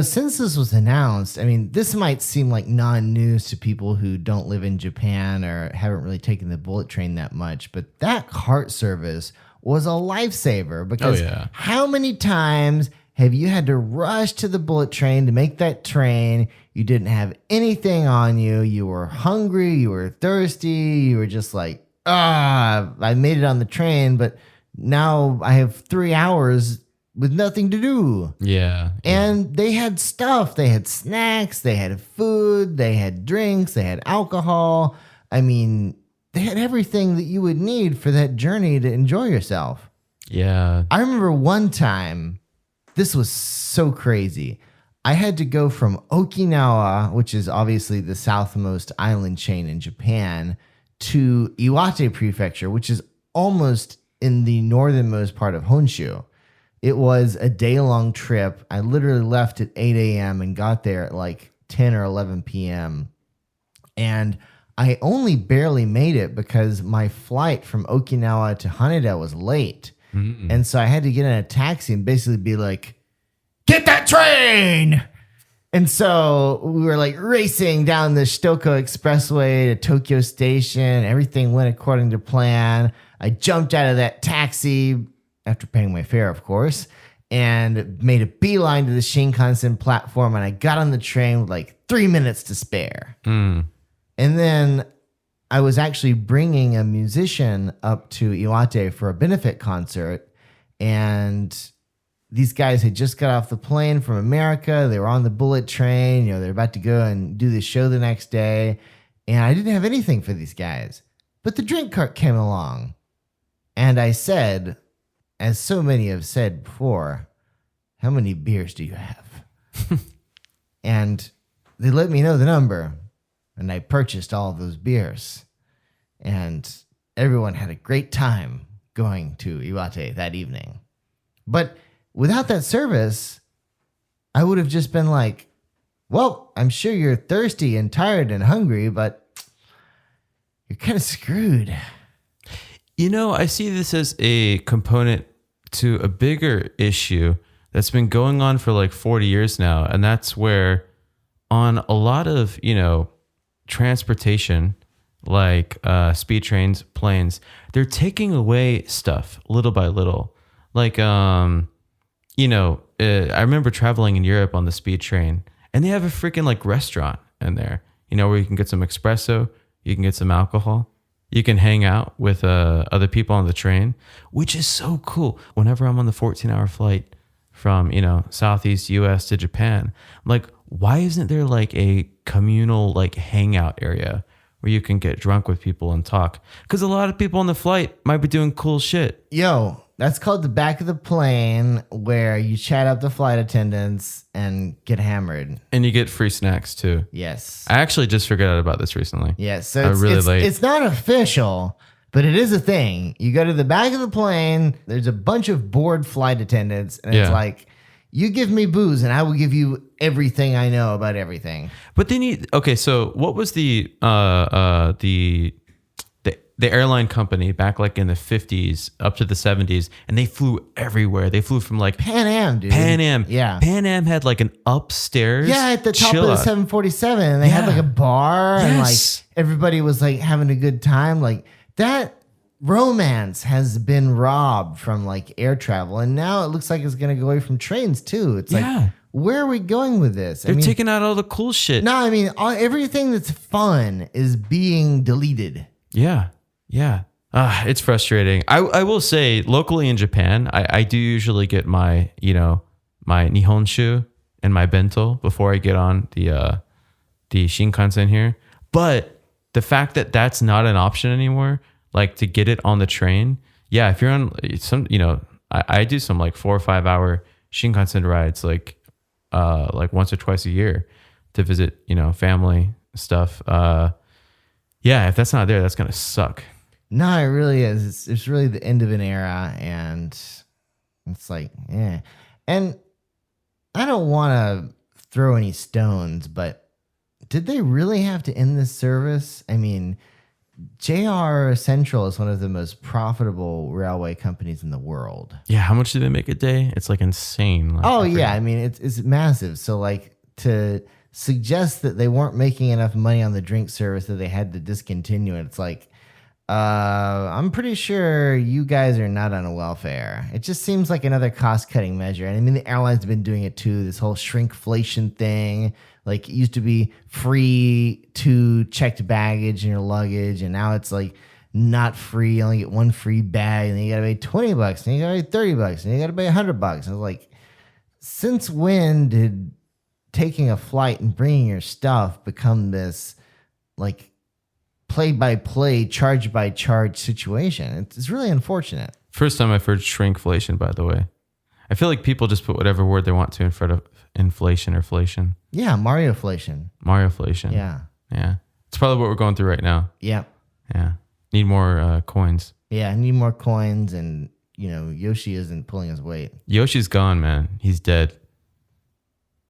Since this was announced, I mean, this might seem like non-news to people who don't live in Japan or haven't really taken the bullet train that much, but that cart service was a lifesaver because how many times have you had to rush to the bullet train to make that train? You didn't have anything on you. You were hungry. You were thirsty. You were just like, I made it on the train, but now I have 3 hours with nothing to do. Yeah. And they had stuff. They had snacks. They had food. They had drinks. They had alcohol. I mean, they had everything that you would need for that journey to enjoy yourself. Yeah. I remember one time, this was so crazy. I had to go from Okinawa, which is obviously the southmost island chain in Japan, to Iwate Prefecture, which is almost in the northernmost part of Honshu. It was a day-long trip. I literally left at 8 a.m. and got there at like 10 or 11 p.m. And I only barely made it because my flight from Okinawa to Haneda was late. Mm-mm. And so I had to get in a taxi and basically be like, get that train! And so we were like racing down the Shitoko Expressway to Tokyo Station. Everything went according to plan. I jumped out of that taxi after paying my fare, of course, and made a beeline to the Shinkansen platform. And I got on the train with like 3 minutes to spare. And then I was actually bringing a musician up to Iwate for a benefit concert. And these guys had just got off the plane from America. They were on the bullet train. They're about to go and do the show the next day. And I didn't have anything for these guys. But the drink cart came along. And I said, as so many have said before, how many beers do you have? And they let me know the number. And I purchased all of those beers. And everyone had a great time going to Iwate that evening. But without that service, I would have just been like, well, I'm sure you're thirsty and tired and hungry, but you're kind of screwed. I see this as a component to a bigger issue that's been going on for like 40 years now. And that's where on a lot of, transportation, like speed trains, planes, they're taking away stuff little by little. Like, I remember traveling in Europe on the speed train, and they have a freaking like restaurant in there, where you can get some espresso, you can get some alcohol, you can hang out with other people on the train, which is so cool. Whenever I'm on the 14-hour flight from, Southeast US to Japan, I'm like, why isn't there like a communal like hangout area where you can get drunk with people and talk? Because a lot of people on the flight might be doing cool shit. That's called the back of the plane, where you chat up the flight attendants and get hammered. And you get free snacks too. Yes. I actually just figured out about this recently. Yes. So it's not official, but it is a thing. You go to the back of the plane, there's a bunch of bored flight attendants, and it's like, you give me booze and I will give you everything I know about everything. But then so what was the airline company back like in the 50s up to the 70s, and they flew everywhere. They flew from like Pan Am, dude. Pan Am. Yeah. Pan Am had like an upstairs. Yeah, at the top of the 747. And they had like a bar and like everybody was like having a good time. Like that romance has been robbed from like air travel. And now it looks like it's going to go away from trains too. It's like, where are we going with this? They're taking out all the cool shit. No, I mean, everything that's fun is being deleted. Yeah. Yeah. It's frustrating. I will say locally in Japan, I do usually get my, my nihonshu and my bento before I get on the shinkansen here. But the fact that that's not an option anymore, like to get it on the train. Yeah. If you're on some, I do some like 4 or 5 hour shinkansen rides, like once or twice a year to visit, family stuff. Yeah. If that's not there, that's going to suck. No, it really is. It's really the end of an era, and it's like, yeah. And I don't want to throw any stones, but did they really have to end this service? I mean, JR Central is one of the most profitable railway companies in the world. Yeah, how much do they make a day? It's like insane. Like, Oh I yeah, forget. I mean it's massive. So like to suggest that they weren't making enough money on the drink service that they had to discontinue it, it's like I'm pretty sure you guys are not on welfare. It just seems like another cost cutting measure. And I mean, the airlines have been doing it too. This whole shrinkflation thing. Like it used to be free to checked baggage in your luggage, and now it's like not free. You only get one free bag, and then you gotta pay $20, and you gotta pay $30, and you gotta pay $100. And I was like, since when did taking a flight and bringing your stuff become this like play by play, charge by charge situation? It's really unfortunate. First time I've heard shrinkflation, by the way. I feel like people just put whatever word they want to in front of inflation or inflation. Yeah, Marioflation. Marioflation. Yeah. Yeah. It's probably what we're going through right now. Yeah. Yeah. Need more coins. Yeah, I need more coins, and Yoshi isn't pulling his weight. Yoshi's gone, man. He's dead.